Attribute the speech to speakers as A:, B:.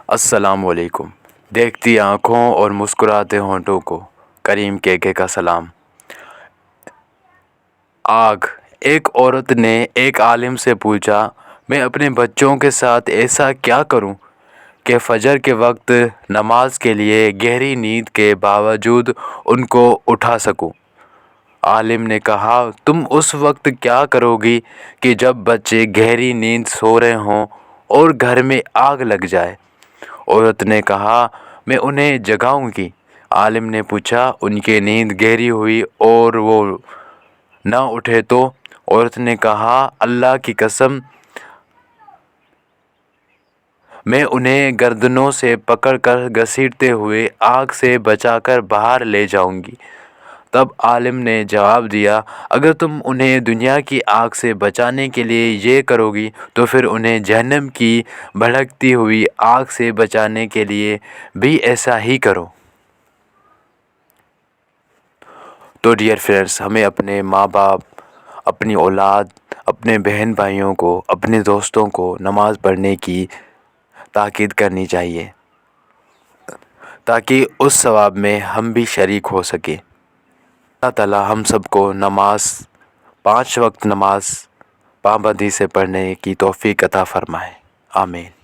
A: السلام علیکم۔ دیکھتی آنکھوں اور مسکراتے ہونٹوں کو کریم کے کا سلام۔ آگ۔ ایک عورت نے ایک عالم سے پوچھا، میں اپنے بچوں کے ساتھ ایسا کیا کروں کہ فجر کے وقت نماز کے لیے گہری نیند کے باوجود ان کو اٹھا سکوں؟ عالم نے کہا، تم اس وقت کیا کرو گی کہ جب بچے گہری نیند سو رہے ہوں اور گھر میں آگ لگ جائے؟ عورت نے کہا، میں انہیں جگاؤں گی۔ عالم نے پوچھا، ان کی نیند گہری ہوئی اور وہ نہ اٹھے تو؟ عورت نے کہا، اللہ کی قسم، میں انہیں گردنوں سے پکڑ کر گھسیٹتے ہوئے آگ سے بچا کر باہر لے جاؤں گی۔ تب عالم نے جواب دیا، اگر تم انہیں دنیا کی آگ سے بچانے کے لیے یہ کرو گی تو پھر انہیں جہنم کی بھڑکتی ہوئی آگ سے بچانے کے لیے بھی ایسا ہی کرو۔ تو ڈیئر فرینڈس، ہمیں اپنے ماں باپ، اپنی اولاد، اپنے بہن بھائیوں کو، اپنے دوستوں کو نماز پڑھنے کی تاکید کرنی چاہیے تاکہ اس ثواب میں ہم بھی شریک ہو سکیں۔ اللہ تعالیٰ ہم سب کو 5 وقت نماز پابندی سے پڑھنے کی توفیق عطا فرمائے۔ آمین۔